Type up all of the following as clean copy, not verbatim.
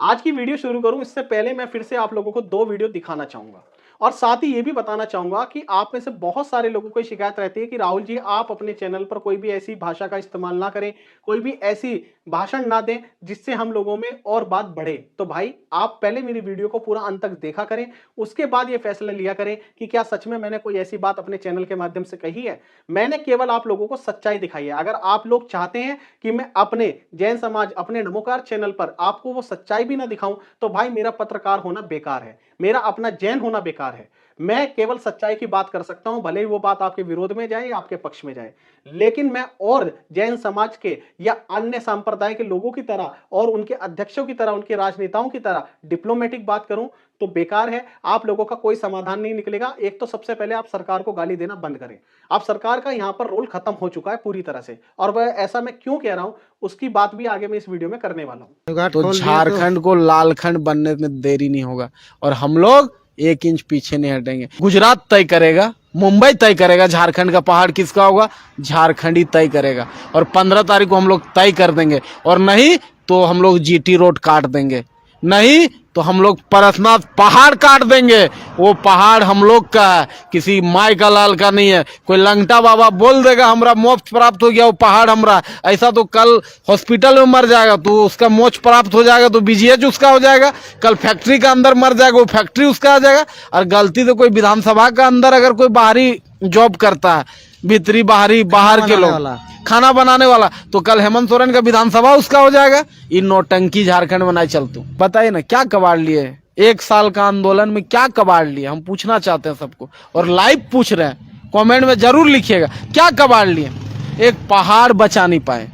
आज की वीडियो शुरू करूं इससे पहले मैं फिर से आप लोगों को दो वीडियो दिखाना चाहूंगा और साथ ही ये भी बताना चाहूंगा कि आप में से बहुत सारे लोगों को शिकायत रहती है कि राहुल जी आप अपने चैनल पर कोई भी ऐसी भाषा का इस्तेमाल ना करें, कोई भी ऐसी भाषण ना दें जिससे हम लोगों में और बात बढ़े। तो भाई आप पहले मेरी वीडियो को पूरा अंत तक देखा करें, उसके बाद ये फैसला लिया करें कि क्या सच में मैंने कोई ऐसी बात अपने चैनल के माध्यम से कही है। मैंने केवल आप लोगों को सच्चाई दिखाई है। अगर आप लोग चाहते हैं कि मैं अपने जैन समाज अपने नमोकार चैनल पर आपको वो सच्चाई भी ना दिखाऊं तो भाई मेरा पत्रकार होना बेकार है, मेरा अपना जैन होना बेकार है। मैं केवल सच्चाई की बात कर सकता हूं, भले ही वो बात आपके विरोध में जाए या आपके पक्ष में जाए। लेकिन मैं और जैन समाज के या अन्य संप्रदाय के लोगों की तरह और उनके अध्यक्षों की तरह, उनके राजनेताओं की तरह डिप्लोमेटिक बात करूं तो बेकार है। आप लोगों का कोई समाधान नहीं निकलेगा। एक तो सबसे पहले आप सरकार को गाली देना बंद करें। आप सरकार का यहां पर रोल खत्म हो चुका है पूरी तरह से, और वह ऐसा मैं क्यों कह रहा हूं उसकी बात भी आगे मैं इस वीडियो में करने वाला हूं। तो झारखंड को लालखंड बनने में देरी नहीं होगा और हम लोग 1 इंच पीछे नहीं हटेंगे। गुजरात तय करेगा, मुंबई तय करेगा, झारखंड का पहाड़ किसका होगा झारखंड ही तय करेगा। और 15 तारीख को हम लोग तय कर देंगे, और नहीं तो हम लोग जीटी रोड काट देंगे, नहीं तो हम लोग परसनाथ पहाड़ काट देंगे। वो पहाड़ हम लोग का है, किसी माई का लाल का नहीं है। कोई लंगटा बाबा बोल देगा हमरा मोक्ष प्राप्त हो गया, वो पहाड़ हमरा, ऐसा तो कल हॉस्पिटल में मर जाएगा तो उसका मोक्ष प्राप्त हो जाएगा, तो बीजीएच उसका हो जाएगा। कल फैक्ट्री का अंदर मर जाएगा, वो फैक्ट्री उसका आ जाएगा। और गलती से कोई विधानसभा का अंदर अगर कोई बाहरी जॉब करता है, भीतरी बाहरी बाहर के लोग खाना बनाने वाला, तो कल हेमंत सोरेन का विधानसभा उसका हो जाएगा। इन नौटंकी झारखंड में नहीं चलतू। बताइए ना क्या कबाड़ लिए 1 साल का आंदोलन में, क्या कबाड़ लिए? हम पूछना चाहते हैं सबको, और लाइव पूछ रहे हैं। कमेंट में जरूर लिखिएगा क्या कबाड़ लिए, एक पहाड़ बचा नहीं पाए।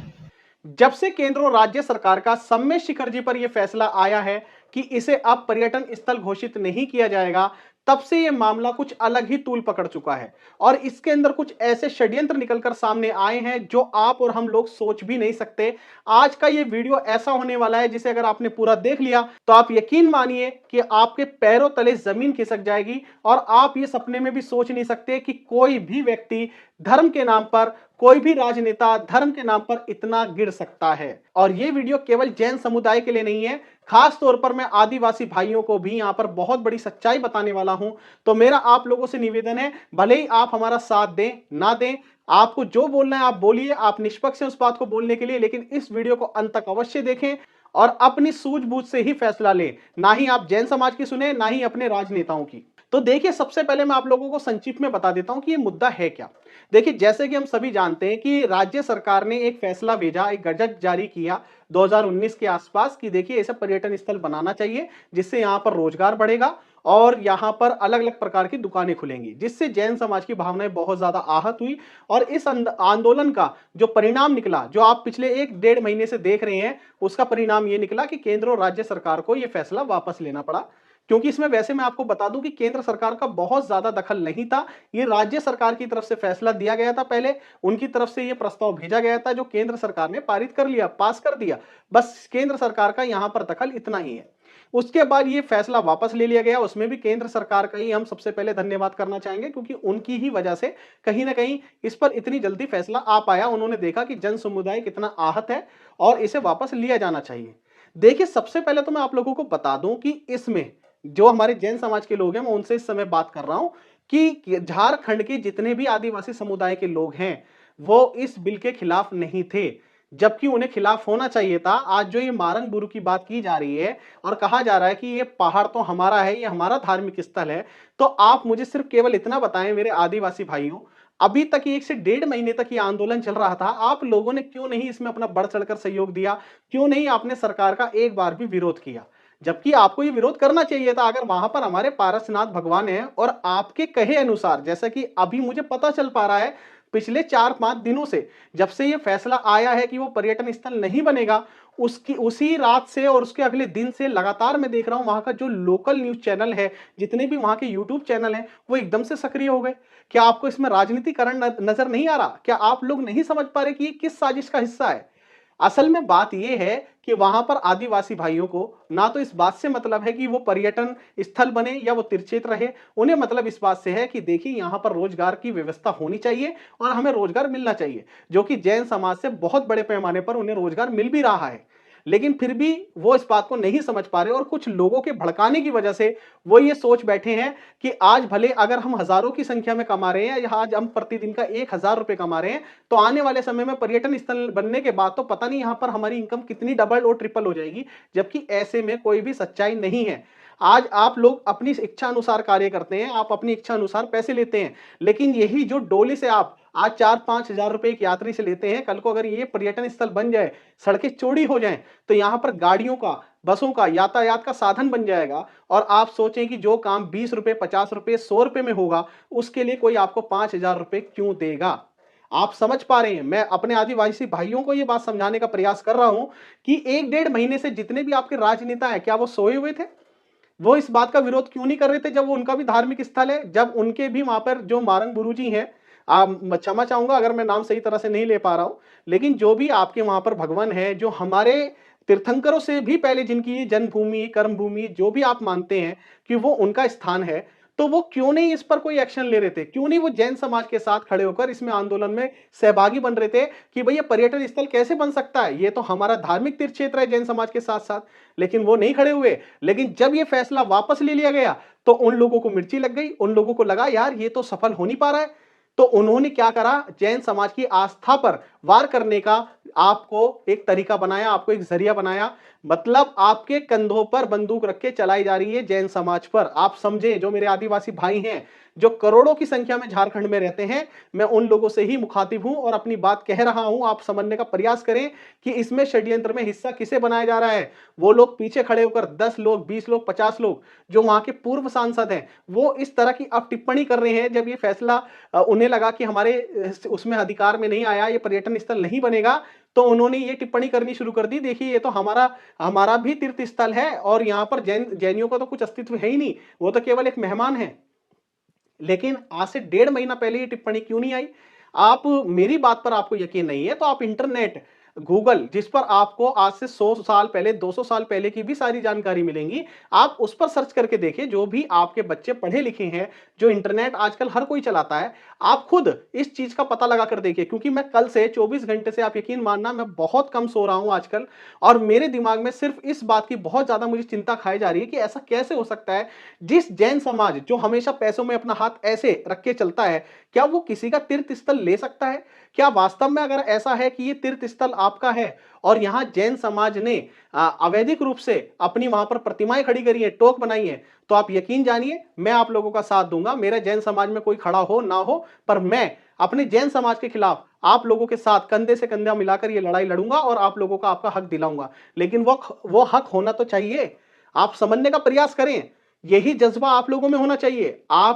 जब से केंद्र और राज्य सरकार का सम्मेद शिखर जी पर यह फैसला आया है कि इसे अब पर्यटन स्थल घोषित नहीं किया जाएगा, तब से यह मामला कुछ अलग ही तूल पकड़ चुका है। और इसके अंदर कुछ ऐसे षड्यंत्र निकलकर सामने आए हैं जो आप और हम लोग सोच भी नहीं सकते। आज का यह वीडियो ऐसा होने वाला है जिसे अगर आपने पूरा देख लिया तो आप यकीन मानिए कि आपके पैरों तले जमीन खिसक जाएगी, और आप ये सपने में भी सोच नहीं सकते कि कोई भी व्यक्ति धर्म के नाम पर, कोई भी राजनेता धर्म के नाम पर इतना गिर सकता है। और यह वीडियो केवल जैन समुदाय के लिए नहीं है, खास तौर पर मैं आदिवासी भाइयों को भी यहां पर बहुत बड़ी सच्चाई बताने वाला हूं। तो मेरा आप लोगों से निवेदन है, भले ही आप हमारा साथ दें ना दें, आपको जो बोलना है आप बोलिए, आप निष्पक्ष हैं उस बात को बोलने के लिए, लेकिन इस वीडियो को अंत तक अवश्य देखें और अपनी सूझबूझ से ही फैसला लें। ना ही आप जैन समाज की सुने, ना ही अपने राजनेताओं की। तो देखिए, सबसे पहले मैं आप लोगों को संक्षिप्त में बता देता हूं कि ये मुद्दा है क्या। देखिए, जैसे कि हम सभी जानते हैं कि राज्य सरकार ने एक फैसला भेजा, एक गजट जारी किया 2019 के आसपास कि देखिए ऐसा पर्यटन स्थल बनाना चाहिए जिससे यहां पर रोजगार बढ़ेगा और यहां पर अलग अलग प्रकार की दुकानें खुलेंगी, जिससे जैन समाज की भावनाएं बहुत ज्यादा आहत हुई। और इस आंदोलन का जो परिणाम निकला, जो आप पिछले 1-1.5 महीने से देख रहे हैं, उसका परिणाम यह निकला कि केंद्र और राज्य सरकार को यह फैसला वापस लेना पड़ा। क्योंकि इसमें वैसे मैं आपको बता दूं कि केंद्र सरकार का बहुत ज्यादा दखल नहीं था। ये राज्य सरकार की तरफ से फैसला दिया गया था, पहले उनकी तरफ से ये प्रस्ताव भेजा गया था जो केंद्र सरकार ने पारित कर लिया, पास कर दिया। बस केंद्र सरकार का यहां पर दखल इतना ही है। उसके बाद ये फैसला वापस ले लिया गया, उसमें भी केंद्र सरकार का ही हम सबसे पहले धन्यवाद करना चाहेंगे, क्योंकि उनकी ही वजह से कहीं ना कहीं इस पर इतनी जल्दी फैसला आ पाया। उन्होंने देखा कि जन समुदाय कितना आहत है और इसे वापस लिया जाना चाहिए। देखिए, सबसे पहले तो मैं आप लोगों को बता दूं कि इसमें जो हमारे जैन समाज के लोग हैं, मैं उनसे इस समय बात कर रहा हूं कि झारखंड के जितने भी आदिवासी समुदाय के लोग हैं वो इस बिल के खिलाफ नहीं थे, जबकि उन्हें खिलाफ होना चाहिए था। आज जो ये मारंग बुरु की बात की जा रही है और कहा जा रहा है कि ये पहाड़ तो हमारा है, ये हमारा धार्मिक स्थल है, तो आप मुझे सिर्फ केवल इतना बताएं मेरे आदिवासी भाइयों, अभी तक 1 से 1.5 महीने तक ये आंदोलन चल रहा था, आप लोगों ने क्यों नहीं इसमें अपना बढ़ चढ़कर सहयोग दिया? क्यों नहीं आपने सरकार का एक बार भी विरोध किया? जबकि आपको ये विरोध करना चाहिए था। अगर वहां पर हमारे पारसनाथ भगवान है और आपके कहे अनुसार, जैसा कि अभी मुझे पता चल पा रहा है पिछले 4-5 दिनों से, जब से ये फैसला आया है कि वो पर्यटन स्थल नहीं बनेगा, उसकी उसी रात से और उसके अगले दिन से लगातार मैं देख रहा हूं वहां का जो लोकल न्यूज चैनल है, जितने भी वहां के यूट्यूब चैनल हैं, वो एकदम से सक्रिय हो गए। क्या आपको इसमें राजनीतिकरण नजर नहीं आ रहा? क्या आप लोग नहीं समझ पा रहे कि ये किस साजिश का हिस्सा है? असल में बात यह है कि वहां पर आदिवासी भाइयों को ना तो इस बात से मतलब है कि वो पर्यटन स्थल बने या वो तीर्थक्षेत्र रहे, उन्हें मतलब इस बात से है कि देखिए यहां पर रोजगार की व्यवस्था होनी चाहिए और हमें रोजगार मिलना चाहिए, जो कि जैन समाज से बहुत बड़े पैमाने पर उन्हें रोजगार मिल भी रहा है। लेकिन फिर भी वो इस बात को नहीं समझ पा रहे और कुछ लोगों के भड़काने की वजह से वो ये सोच बैठे हैं कि आज भले अगर हम हजारों की संख्या में कमा रहे हैं या आज हम प्रतिदिन का 1,000 रुपए कमा रहे हैं, तो आने वाले समय में पर्यटन स्थल बनने के बाद तो पता नहीं यहां पर हमारी इनकम कितनी डबल और ट्रिपल हो जाएगी, जबकि ऐसे में कोई भी सच्चाई नहीं है। आज आप लोग अपनी इच्छा अनुसार कार्य करते हैं, आप अपनी इच्छा अनुसार पैसे लेते हैं, लेकिन यही जो डोले से आप आज 4-5 हजार रुपए एक यात्री से लेते हैं, कल को अगर ये पर्यटन स्थल बन जाए, सड़कें चौड़ी हो जाएं, तो यहां पर गाड़ियों का, बसों का, यातायात का साधन बन जाएगा और आप सोचें कि जो काम 20 रुपए, 50 रुपए, 100 रुपए में होगा, उसके लिए कोई आपको 5,000 रुपए क्यों देगा? आप समझ पा रहे हैं? मैं अपने आदिवासी भाइयों को ये बात समझाने का प्रयास कर रहा हूं कि 1 डेढ़ महीने से जितने भी आपके राजनेता हैं, क्या वो सोए हुए थे? वो इस बात का विरोध क्यों नहीं कर रहे थे जब वो उनका भी धार्मिक स्थल है, जब उनके भी वहां पर जो मारंग गुरुजी हैं, क्षमा चाहूंगा अगर मैं नाम सही तरह से नहीं ले पा रहा हूं, लेकिन जो भी आपके वहां पर भगवान है, जो हमारे तीर्थंकरों से भी पहले जिनकी ये जन्मभूमि, कर्मभूमि जो भी आप मानते हैं कि वो उनका स्थान है, तो वो क्यों नहीं इस पर कोई एक्शन ले रहे थे? क्यों नहीं वो जैन समाज के साथ खड़े होकर इसमें आंदोलन में सहभागी बन रहे थे कि भैया पर्यटन स्थल कैसे बन सकता है? ये तो हमारा धार्मिक तीर्थ क्षेत्र है जैन समाज के साथ साथ, लेकिन वो नहीं खड़े हुए। लेकिन जब ये फैसला वापस ले लिया गया, तो उन लोगों को मिर्ची लग गई, उन लोगों को लगा यार ये तो सफल हो नहीं पा रहा है। तो उन्होंने क्या करा? जैन समाज की आस्था पर वार करने का आपको एक तरीका बनाया, आपको एक जरिया बनाया। मतलब आपके कंधों पर बंदूक रख के चलाई जा रही है जैन समाज पर। आप समझे, जो मेरे आदिवासी भाई हैं, जो करोड़ों की संख्या में झारखंड में रहते हैं, मैं उन लोगों से ही मुखातिब हूं और अपनी बात कह रहा हूं। आप समझने का प्रयास करें कि इसमें षड्यंत्र में हिस्सा किसे बनाया जा रहा है। वो लोग पीछे खड़े होकर 10 लोग, 20 लोग, 50 लोग, जो वहां के पूर्व सांसद हैं, वो इस तरह की अब टिप्पणी कर रहे हैं। जब ये फैसला उन्हें लगा कि हमारे उसमें अधिकार में नहीं आया, ये पर्यटन स्थल नहीं बनेगा, तो उन्होंने ये टिप्पणी करनी शुरू कर दी, देखिए ये तो हमारा हमारा भी तीर्थ स्थल है और यहाँ पर जैनियों का तो कुछ अस्तित्व है ही नहीं, वो तो केवल एक मेहमान है। लेकिन आज से 1.5 महीना पहले ये टिप्पणी क्यों नहीं आई? आप मेरी बात पर आपको यकीन नहीं है तो आप इंटरनेट, गूगल, जिस पर आपको आज से 100 साल पहले, 200 साल पहले की भी सारी जानकारी मिलेंगी, आप उस पर सर्च करके देखिए। जो भी आपके बच्चे पढ़े लिखे हैं, जो इंटरनेट आजकल हर कोई चलाता है, आप खुद इस चीज का पता लगा कर देखिए। क्योंकि मैं कल से 24 घंटे से, आप यकीन मानना, मैं बहुत कम सो रहा हूं आजकल, और मेरे दिमाग में सिर्फ इस बात की बहुत ज्यादा मुझे चिंता खाई जा रही है कि ऐसा कैसे हो सकता है, जिस जैन समाज जो हमेशा पैसों में अपना हाथ ऐसे रख के चलता है, क्या वो किसी का तीर्थ स्थल ले सकता है? क्या वास्तव में अगर ऐसा है कि ये तीर्थ स्थल आपका है और यहां जैन समाज ने अवैधिक रूप से अपनी वहां पर प्रतिमाएं खड़ी करी है, टोक बनाई है, तो आप यकीन जानिए मैं आप लोगों का साथ दूंगा। मेरा जैन समाज में कोई खड़ा हो ना हो, पर मैं अपने जैन समाज के खिलाफ आप लोगों के साथ कंधे से कंधा मिलाकर ये लड़ाई लड़ूंगा और आप लोगों का आपका हक दिलाऊंगा। लेकिन वो हक होना तो चाहिए। आप समझने का प्रयास करें, यही जज्बा आप लोगों में होना चाहिए।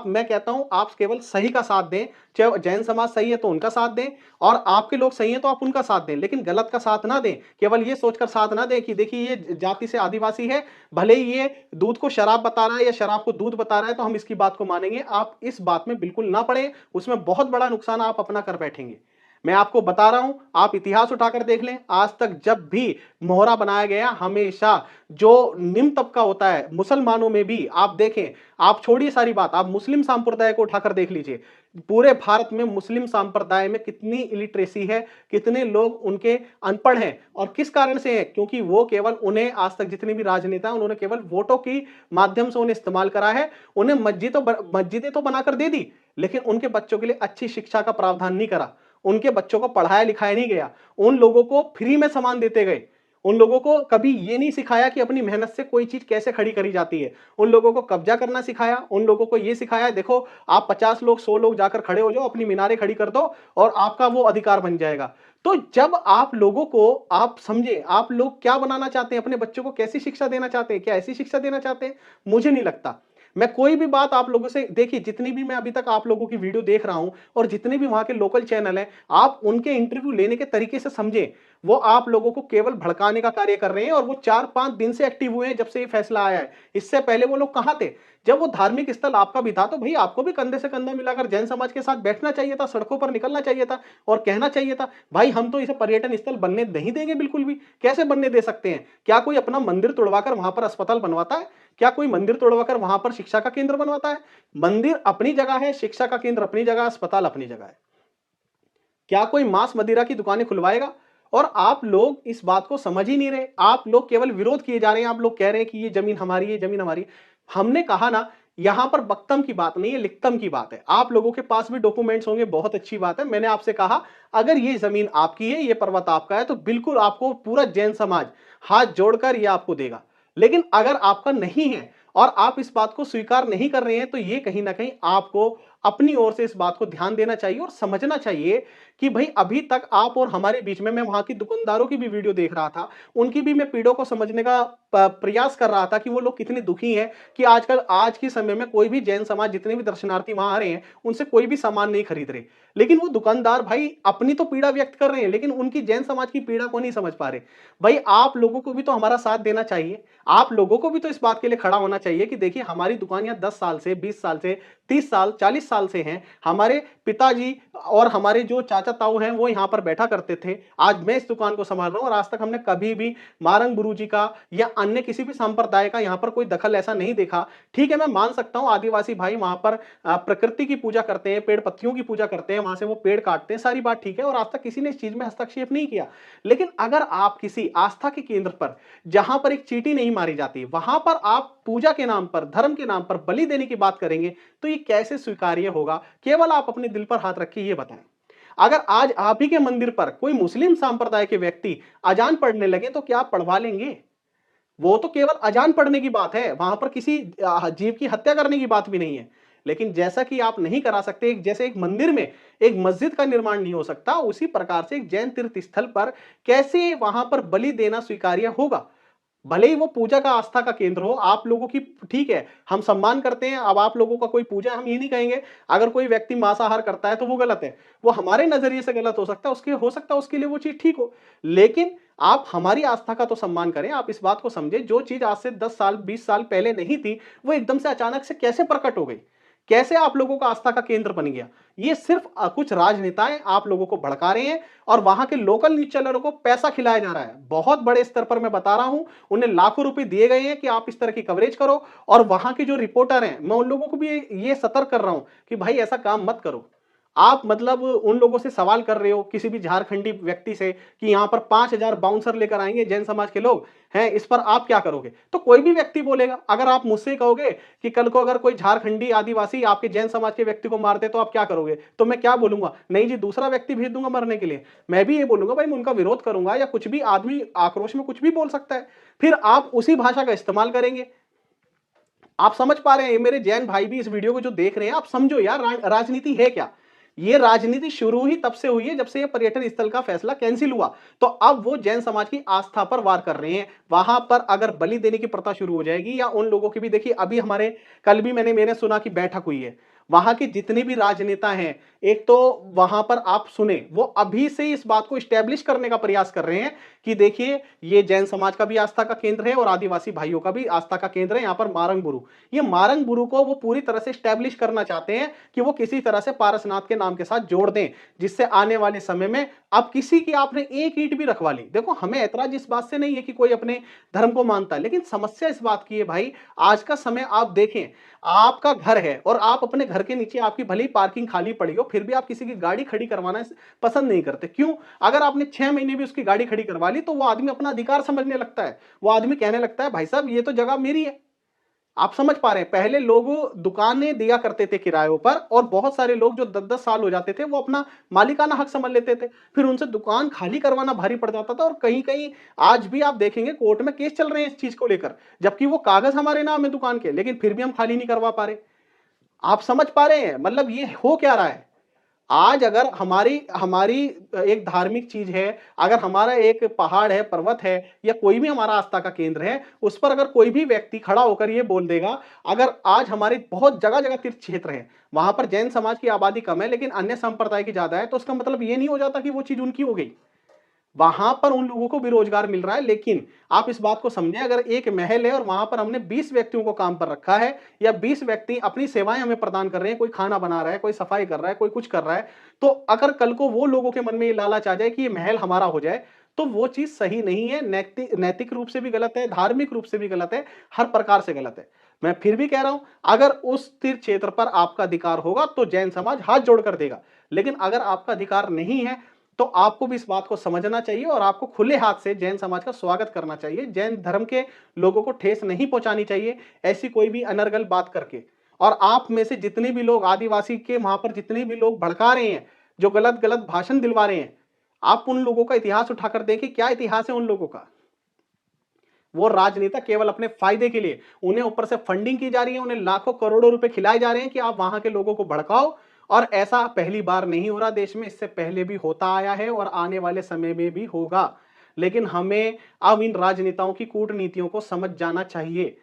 मैं कहता हूं, आप केवल सही का साथ दें। चाहे जैन समाज सही है तो उनका साथ दें, और आपके लोग सही हैं तो आप उनका साथ दें, लेकिन गलत का साथ ना दें। केवल ये सोचकर साथ ना दें कि देखिए ये जाति से आदिवासी है, भले ही ये दूध को शराब बता रहा है या शराब को दूध बता रहा है, तो हम इसकी बात को मानेंगे। आप इस बात में बिल्कुल ना पड़े, उसमें बहुत बड़ा नुकसान आप अपना कर बैठेंगे। मैं आपको बता रहा हूं, आप इतिहास उठाकर देख लें, आज तक जब भी मोहरा बनाया गया, हमेशा जो निम्न तबका होता है, मुसलमानों में भी आप देखें, आप छोड़िए सारी बात, आप मुस्लिम संप्रदाय को उठाकर देख लीजिए। पूरे भारत में मुस्लिम संप्रदाय में कितनी इलिटरेसी है, कितने लोग उनके अनपढ़ हैं, और किस कारण से है? क्योंकि वो केवल, उन्हें आज तक जितने भी राजनेता हैं, उन्होंने केवल वोटों की माध्यम से उन्हें इस्तेमाल करा है। उन्हें मस्जिदें तो बनाकर दे दी, लेकिन उनके बच्चों के लिए अच्छी शिक्षा का प्रावधान नहीं करा। उनके बच्चों को पढ़ाया लिखाया नहीं गया। उन लोगों को फ्री में सामान देते गए। उन लोगों को कभी ये नहीं सिखाया कि अपनी मेहनत से कोई चीज कैसे खड़ी करी जाती है। उन लोगों को कब्जा करना सिखाया। उन लोगों को ये सिखाया, देखो आप 50 लोग, 100 लोग जाकर खड़े हो जाओ, अपनी मीनारें खड़ी कर दो और आपका वो अधिकार बन जाएगा। तो जब आप लोगों को, आप समझे, आप लोग क्या बनाना चाहते हैं, अपने बच्चों को कैसी शिक्षा देना चाहते हैं? क्या ऐसी शिक्षा देना चाहते हैं? मुझे नहीं लगता। मैं कोई भी बात आप लोगों से, देखिए जितनी भी मैं अभी तक आप लोगों की वीडियो देख रहा हूं और जितने भी वहां के लोकल चैनल हैं, आप उनके इंटरव्यू लेने के तरीके से समझें, वो आप लोगों को केवल भड़काने का कार्य कर रहे हैं। और वो 4-5 दिन से एक्टिव हुए हैं जब से ये फैसला आया है। इससे पहले वो लोग कहां थे? जब वो धार्मिक स्थल आपका भी था, तो भाई आपको भी कंधे से कंधा मिलाकर जैन समाज के साथ बैठना चाहिए था, सड़कों पर निकलना चाहिए था और कहना चाहिए था, भाई हम तो इसे पर्यटन स्थल बनने नहीं देंगे बिल्कुल भी। कैसे बनने दे सकते हैं? क्या कोई अपना मंदिर तोड़वाकर वहां पर अस्पताल बनवाता है? क्या कोई मंदिर तोड़वाकर वहां पर शिक्षा का केंद्र बनवाता है? मंदिर अपनी जगह है, शिक्षा का केंद्र अपनी जगह, अस्पताल अपनी जगह है। क्या कोई मांस मदिरा की दुकानें खुलवाएगा और आप लोग इस बात को समझ ही नहीं रहे। आप लोग केवल विरोध किए जा रहे हैं। आप लोग कह रहे हैं कि ये जमीन हमारी है, जमीन हमारी है। हमने कहा ना, यहां पर बक्तम की बात नहीं है, लिखतम की बात है। आप लोगों के पास भी डॉक्यूमेंट्स होंगे, बहुत अच्छी बात है। मैंने आपसे कहा अगर ये जमीन आपकी है, ये पर्वत आपका है, तो बिल्कुल आपको पूरा जैन समाज हाथ जोड़कर ये आपको देगा। लेकिन अगर आपका नहीं है और आप इस बात को स्वीकार नहीं कर रहे हैं, तो ये कहीं ना कहीं आपको अपनी ओर से इस बात को ध्यान देना चाहिए और समझना चाहिए कि भाई अभी तक आप और हमारे बीच में, मैं वहां की दुकानदारों की भी वीडियो देख रहा था, उनकी भी मैं पीड़ों को समझने का प्रयास कर रहा था कि वो लोग कितने दुखी हैं कि आजकल आज के समय में कोई भी जैन समाज, जितने भी दर्शनार्थी वहां आ रहे हैं, उनसे कोई भी सामान नहीं खरीद रहे। लेकिन वो दुकानदार भाई अपनी तो पीड़ा व्यक्त कर रहे हैं, लेकिन उनकी जैन समाज की पीड़ा को नहीं समझ पा रहे। भाई आप लोगों को भी तो हमारा साथ देना चाहिए। आप लोगों को भी तो इस बात के लिए खड़ा होना चाहिए कि देखिए हमारी दुकान यहाँ 10 साल से, 20 साल से, 30 साल, 40 साल से हैं। हमारे पिताजी और हमारे जो चाचा ताऊ हैं वो यहाँ पर बैठा करते थे। आज मैं इस दुकान को संभाल रहा हूं और आज तक हमने कभी भी मारंग गुरुजी का या अन्य किसी भी संप्रदाय का यहाँ पर कोई दखल ऐसा नहीं देखा। ठीक है, मैं मान सकता हूं आदिवासी भाई वहां पर प्रकृति की पूजा करते हैं, पेड़ पत्तियों की पूजा करते हैं, वहां से वो पेड़ काटते हैं, सारी बात ठीक है, और आज तक किसी ने इस चीज में हस्तक्षेप नहीं किया। लेकिन अगर आप किसी आस्था के केंद्र पर, जहां पर एक चींटी नहीं मारी जाती, वहां पर आप पूजा के नाम पर, धर्म के नाम पर बलि देने की बात करेंगे, तो ये कैसे स्वीकार्य होगा? केवल आप अपने दिल पर हाथ रख के ये बताएं। अगर आज आप ही के मंदिर पर कोई मुस्लिम संप्रदाय के व्यक्ति अजान पढ़ने लगे, तो क्या आप पढ़वा लेंगे? वो तो केवल अजान पढ़ने की बात है, वहां पर किसी जीव की हत्या करने की बात भी नहीं है। लेकिन जैसा कि आप नहीं करा सकते, जैसे एक मंदिर में एक मस्जिद का निर्माण नहीं हो सकता, उसी प्रकार से एक जैन तीर्थ स्थल पर कैसे वहां पर बलि देना स्वीकार्य होगा? भले ही वो पूजा का, आस्था का केंद्र हो, आप लोगों की, ठीक है, हम सम्मान करते हैं। अब आप लोगों का कोई पूजा, हम ये नहीं कहेंगे अगर कोई व्यक्ति मांसाहार करता है तो वो गलत है। वो हमारे नजरिए से गलत हो सकता है, उसके हो सकता है उसके लिए वो चीज ठीक हो। लेकिन आप हमारी आस्था का तो सम्मान करें। आप इस बात को समझे, जो चीज आज से 10 साल, 20 साल पहले नहीं थी, वो एकदम से अचानक से कैसे प्रकट हो गई, कैसे आप लोगों का आस्था का केंद्र बन गया? ये सिर्फ कुछ राजनेताएं आप लोगों को भड़का रहे हैं और वहां के लोकल न्यूज चैनलों को पैसा खिलाया जा रहा है। बहुत बड़े स्तर पर मैं बता रहा हूं, उन्हें लाखों रुपए दिए गए हैं कि आप इस तरह की कवरेज करो। और वहां के जो रिपोर्टर हैं, मैं उन लोगों को भी ये सतर्क कर रहा हूं कि भाई ऐसा काम मत करो। आप मतलब उन लोगों से सवाल कर रहे हो, किसी भी झारखंडी व्यक्ति से, कि यहां पर 5,000 बाउंसर लेकर आएंगे जैन समाज के लोग हैं, इस पर आप क्या करोगे? तो कोई भी व्यक्ति बोलेगा। अगर आप मुझसे कहोगे कि कल को अगर कोई झारखंडी आदिवासी आपके जैन समाज के व्यक्ति को मारते तो आप क्या करोगे, तो मैं क्या बोलूंगा? नहीं जी, दूसरा व्यक्ति भेज दूंगा मरने के लिए। मैं भी ये बोलूंगा भाई मैं उनका विरोध करूंगा, या कुछ भी, आदमी आक्रोश में कुछ भी बोल सकता है, फिर आप उसी भाषा का इस्तेमाल करेंगे। आप समझ पा रहे हैं? मेरे जैन भाई भी इस वीडियो को जो देख रहे हैं, आप समझो यार, राजनीति है क्या? ये राजनीति शुरू ही तब से हुई है जब से ये पर्यटन स्थल का फैसला कैंसिल हुआ। तो अब वो जैन समाज की आस्था पर वार कर रहे हैं। वहां पर अगर बलि देने की प्रथा शुरू हो जाएगी, या उन लोगों की भी, देखिए अभी हमारे, कल भी मैंने सुना कि बैठक हुई है, वहां के जितने भी राजनेता हैं, एक तो वहां पर आप सुने, वो अभी से इस बात को स्टैब्लिश करने का प्रयास कर रहे हैं कि देखिए ये जैन समाज का भी आस्था का केंद्र है और आदिवासी भाइयों का भी आस्था का केंद्र है। यहाँ पर मारंग बुरु, ये मारंग बुरु को वो पूरी तरह से स्टैब्लिश करना चाहते हैं कि वो किसी तरह से पारसनाथ के नाम के साथ जोड़ दें, जिससे आने वाले समय में अब किसी की आपने एक ईंट भी रखवा ली। देखो, हमें ऐतराज इस बात से नहीं है कि कोई अपने धर्म को मानता है, लेकिन समस्या इस बात की है भाई, आज का समय आप देखें, आपका घर है और आप अपने घर के नीचे, आपकी भली पार्किंग खाली पड़ी हो, फिर भी आप किसी की गाड़ी खड़ी करवाना पसंद नहीं करते। क्यों? अगर आपने 6 महीने भी उसकी गाड़ी खड़ी करवा ली, तो वो आदमी अपना अधिकार समझने लगता है। वो आदमी कहने लगता है भाई साहब ये तो जगह मेरी है। आप समझ पा रहे हैं? पहले लोग दुकानें दिया करते थे किरायों पर, और बहुत सारे लोग जो 10-10 साल हो जाते थे, वो अपना मालिकाना हक समझ लेते थे, फिर उनसे दुकान खाली करवाना भारी पड़ जाता था। और कहीं कहीं आज भी आप देखेंगे कोर्ट में केस चल रहे हैं इस चीज को लेकर, जबकि वो कागज हमारे नाम है दुकान के, लेकिन फिर भी हम खाली नहीं करवा पा रहे। आप समझ पा रहे हैं मतलब ये हो क्या रहा है? आज अगर हमारी हमारी एक धार्मिक चीज है, अगर हमारा एक पहाड़ है, पर्वत है, या कोई भी हमारा आस्था का केंद्र है, उस पर अगर कोई भी व्यक्ति खड़ा होकर ये बोल देगा, अगर आज हमारे बहुत जगह जगह तीर्थ क्षेत्र है, वहां पर जैन समाज की आबादी कम है लेकिन अन्य संप्रदाय की ज्यादा है, तो उसका मतलब ये नहीं हो जाता कि वो चीज उनकी हो गई। वहां पर उन लोगों को भी रोजगार मिल रहा है। लेकिन आप इस बात को समझें, अगर एक महल है और वहां पर हमने 20 व्यक्तियों को काम पर रखा है, या 20 व्यक्ति अपनी सेवाएं हमें प्रदान कर रहे हैं, कोई खाना बना रहा है, कोई सफाई कर रहा है, कोई कुछ कर रहा है, तो अगर कल को वो लोगों के मन में ये लालच आ जाए कि ये महल हमारा हो जाए, तो वो चीज सही नहीं है। नैतिक रूप से भी गलत है, धार्मिक रूप से भी गलत है, हर प्रकार से गलत है। मैं फिर भी कह रहा हूं, अगर उस तीर्थ क्षेत्र पर आपका अधिकार होगा तो जैन समाज हाथ जोड़कर देगा। लेकिन अगर आपका अधिकार नहीं है, तो आपको भी इस बात को समझना चाहिए और आपको खुले हाथ से जैन समाज का स्वागत करना चाहिए। जैन धर्म के लोगों को ठेस नहीं पहुंचानी चाहिए ऐसी कोई भी अनर्गल बात करके। और आप में से जितने भी लोग आदिवासी के वहां पर जितने भी लोग भड़का रहे हैं, जो गलत गलत भाषण दिलवा रहे हैं, आप उन लोगों का इतिहास उठाकर देखें, क्या इतिहास है उन लोगों का। वो राजनेता केवल अपने फायदे के लिए, उन्हें ऊपर से फंडिंग की जा रही है, उन्हें लाखों करोड़ों रुपए खिलाए जा रहे हैं कि आप वहां के लोगों को भड़काओ। और ऐसा पहली बार नहीं हो रहा देश में, इससे पहले भी होता आया है और आने वाले समय में भी होगा। लेकिन हमें अब इन राजनेताओं की कूटनीतियों को समझ जाना चाहिए।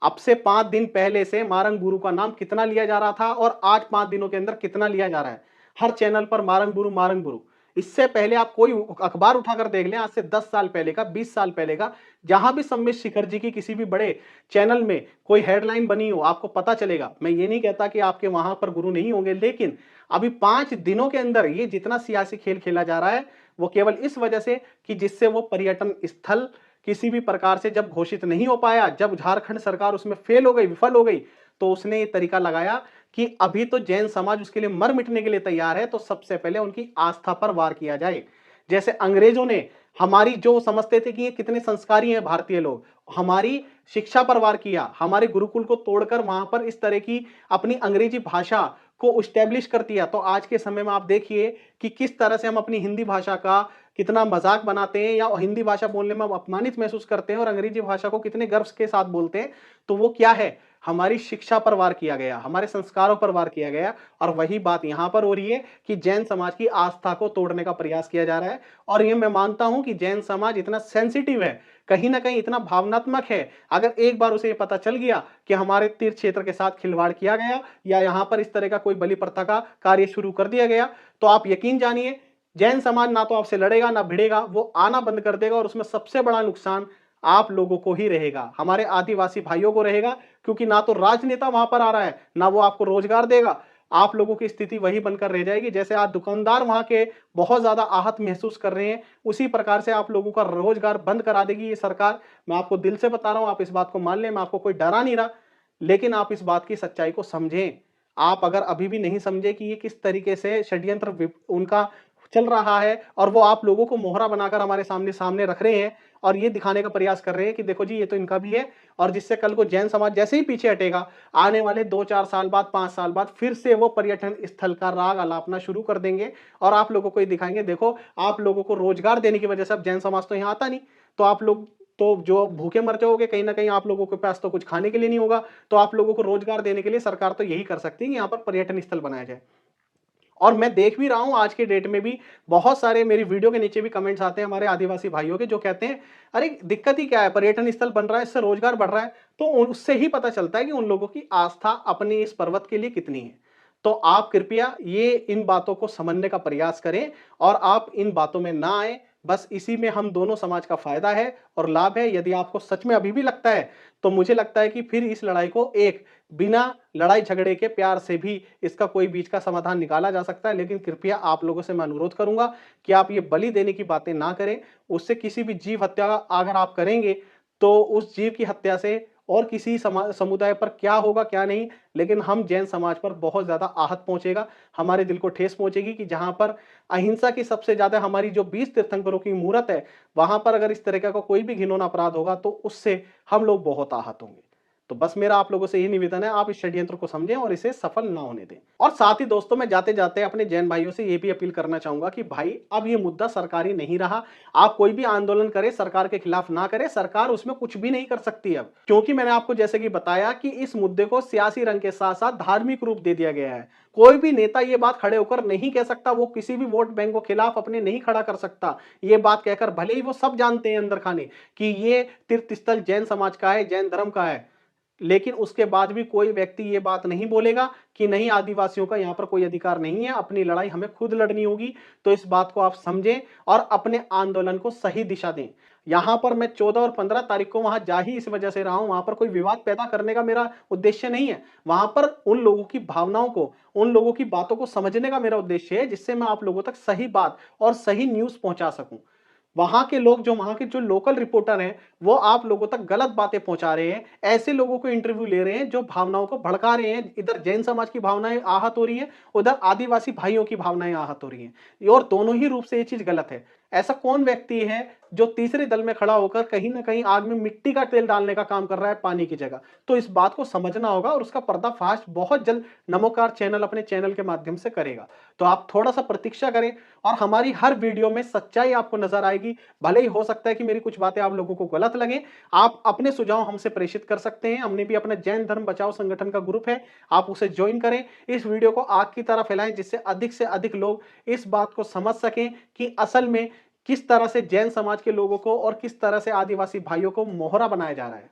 अब से 5 दिन पहले से मारंग गुरु का नाम कितना लिया जा रहा था और आज 5 दिनों के अंदर कितना लिया जा रहा है। हर चैनल पर मारंग गुरु मारंग गुरु। इससे पहले आप कोई अखबार उठाकर देख लें, आज से 10 साल पहले का, 20 साल पहले का, जहां भी सम्मेत शिखर जी की किसी भी बड़े चैनल में कोई हेडलाइन बनी हो, आपको पता चलेगा। मैं ये नहीं कहता कि आपके वहां पर गुरु नहीं होंगे, लेकिन अभी 5 दिनों के अंदर ये जितना सियासी खेल खेला जा रहा है, वो केवल इस वजह से कि जिससे वो पर्यटन स्थल किसी भी प्रकार से जब घोषित नहीं हो पाया, जब झारखंड सरकार उसमें फेल हो गई, विफल हो गई, तो उसने ये तरीका लगाया कि अभी तो जैन समाज उसके लिए मर मिटने के लिए तैयार है, तो सबसे पहले उनकी आस्था पर वार किया जाए। जैसे अंग्रेजों ने हमारी, जो समझते थे कि ये कितने संस्कारी हैं भारतीय लोग, हमारी शिक्षा पर वार किया, हमारे गुरुकुल को तोड़कर वहां पर इस तरह की अपनी अंग्रेजी भाषा को स्टैब्लिश कर दिया। तो आज के समय में आप देखिए कि किस तरह से हम अपनी हिंदी भाषा का कितना मजाक बनाते हैं या हिंदी भाषा बोलने में हम अपमानित महसूस करते हैं और अंग्रेजी भाषा को कितने गर्व के साथ बोलते हैं। तो वो क्या है, हमारी शिक्षा पर वार किया गया, हमारे संस्कारों पर वार किया गया। और वही बात यहां पर हो रही है कि जैन समाज की आस्था को तोड़ने का प्रयास किया जा रहा है। और ये मैं मानता हूं कि जैन समाज इतना सेंसिटिव है, कहीं ना कहीं इतना भावनात्मक है, अगर एक बार उसे ये पता चल गया कि हमारे तीर्थ क्षेत्र के साथ खिलवाड़ किया गया या यहां पर इस तरह का कोई बलि प्रथा का कार्य शुरू कर दिया गया, तो आप यकीन जानिए जैन समाज ना तो आपसे लड़ेगा ना भिड़ेगा, वो आना बंद कर देगा। और उसमें सबसे बड़ा नुकसान आप लोगों को ही रहेगा, हमारे आदिवासी भाइयों को रहेगा, क्योंकि ना तो राजनेता वहां पर आ रहा है, ना वो आपको रोजगार देगा। आप लोगों की स्थिति वही बनकर रह जाएगी जैसे आज दुकानदार वहां के बहुत ज्यादा आहत महसूस कर रहे हैं, उसी प्रकार से आप लोगों का रोजगार बंद करा देगी ये सरकार। मैं आपको दिल से बता रहा हूं, आप इस बात को मान लें, मैं आपको कोई डरा नहीं रहा, लेकिन आप इस बात की सच्चाई को समझें। आप अगर अभी भी नहीं समझे कि ये किस तरीके से षड्यंत्र उनका चल रहा है और वो आप लोगों को मोहरा बनाकर हमारे सामने सामने रख रहे हैं और ये दिखाने का प्रयास कर रहे हैं कि देखो जी ये तो इनका भी है, और जिससे कल को जैन समाज जैसे ही पीछे हटेगा, आने वाले 2-4 साल बाद, 5 साल बाद फिर से वो पर्यटन स्थल का राग अलापना शुरू कर देंगे और आप लोगों को ये दिखाएंगे, देखो आप लोगों को रोजगार देने की वजह से अब जैन समाज तो यहाँ आता नहीं, तो आप लोग तो जो भूखे मर जाओगे, कहीं ना कहीं आप लोगों के पास तो कुछ खाने के लिए नहीं होगा। तो आप लोगों को रोजगार देने के लिए सरकार तो यही कर सकती है कि यहाँ पर पर्यटन स्थल बनाया जाए। और मैं देख भी रहा हूं आज के डेट में भी बहुत सारे मेरी वीडियो के नीचे भी कमेंट्स आते हैं हमारे आदिवासी भाइयों के, जो कहते हैं अरे दिक्कत ही क्या है, पर्यटन स्थल बन रहा है, इससे रोजगार बढ़ रहा है। तो उससे ही पता चलता है कि उन लोगों की आस्था अपने इस पर्वत के लिए कितनी है। तो आप कृपया ये इन बातों को समझने का प्रयास करें और आप इन बातों में ना आए। बस इसी में हम दोनों समाज का फायदा है और लाभ है। यदि आपको सच में अभी भी लगता है, तो मुझे लगता है कि फिर इस लड़ाई को एक बिना लड़ाई झगड़े के प्यार से भी इसका कोई बीच का समाधान निकाला जा सकता है। लेकिन कृपया आप लोगों से मैं अनुरोध करूंगा कि आप ये बलि देने की बातें ना करें। उससे किसी भी जीव हत्या अगर आप करेंगे तो उस जीव की हत्या से और किसी समुदाय पर क्या होगा क्या नहीं, लेकिन हम जैन समाज पर बहुत ज्यादा आहत पहुंचेगा, हमारे दिल को ठेस पहुंचेगी कि जहां पर अहिंसा की सबसे ज्यादा हमारी जो 20 तीर्थंकरों की मूर्त है, वहां पर अगर इस तरह का कोई भी घिनौना अपराध होगा तो उससे हम लोग बहुत आहत होंगे। तो बस मेरा आप लोगों से यही निवेदन है, आप इस षड्यंत्र को समझें और इसे सफल ना होने दें। और साथ ही दोस्तों, मैं जाते जाते अपने जैन भाइयों से ये भी अपील करना चाहूंगा कि भाई अब ये मुद्दा सरकारी नहीं रहा। आप कोई भी आंदोलन करें, सरकार के खिलाफ ना करें, सरकार उसमें कुछ भी नहीं कर सकती अब, क्योंकि मैंने आपको जैसे कि बताया कि इस मुद्दे को सियासी रंग के साथ साथ धार्मिक रूप दे दिया गया है। कोई भी नेता ये बात खड़े होकर नहीं कह सकता, वो किसी भी वोट बैंक को खिलाफ अपने नहीं खड़ा कर सकता ये बात कहकर, भले ही वो सब जानते हैं अंदर खाने कि ये तीर्थ स्थल जैन समाज का है, जैन धर्म का है, लेकिन उसके बाद भी कोई व्यक्ति ये बात नहीं बोलेगा कि नहीं, आदिवासियों का यहां पर कोई अधिकार नहीं है, अपनी लड़ाई हमें खुद लड़नी होगी। तो इस बात को आप समझें और अपने आंदोलन को सही दिशा दें। यहां पर मैं 14 और 15 तारीख को वहां जा ही इस वजह से रहा हूं, वहां पर कोई विवाद पैदा करने का मेरा उद्देश्य नहीं है। वहां पर उन लोगों की भावनाओं को, उन लोगों की बातों को समझने का मेरा उद्देश्य है, जिससे मैं आप लोगों तक सही बात और सही न्यूज पहुंचा सकूं। वहां के लोग, जो वहां के जो लोकल रिपोर्टर हैं, वो आप लोगों तक गलत बातें पहुंचा रहे हैं, ऐसे लोगों को इंटरव्यू ले रहे हैं जो भावनाओं को भड़का रहे हैं। इधर जैन समाज की भावनाएं आहत हो रही है, उधर आदिवासी भाइयों की भावनाएं आहत हो रही हैं, और दोनों ही रूप से ये चीज गलत है। ऐसा कौन व्यक्ति है जो तीसरे दल में खड़ा होकर कहीं ना कहीं आग में मिट्टी का तेल डालने का काम कर रहा है पानी की जगह? तो इस बात को समझना होगा, और उसका पर्दाफाश बहुत जल्द नमोकार चैनल अपने चैनल के माध्यम से करेगा। तो आप थोड़ा सा प्रतीक्षा करें, और हमारी हर वीडियो में सच्चाई आपको नजर आएगी। भले ही हो सकता है कि मेरी कुछ बातें आप लोगों को गलत लगे, आप अपने सुझाव हमसे प्रेषित कर सकते हैं। हमने भी अपना जैन धर्म बचाओ संगठन का ग्रुप है, आप उसे ज्वाइन करें। इस वीडियो को आग की तरह फैलाएं, जिससे अधिक से अधिक लोग इस बात को समझ सकें कि असल में किस तरह से जैन समाज के लोगों को और किस तरह से आदिवासी भाइयों को मोहरा बनाया जा रहा है।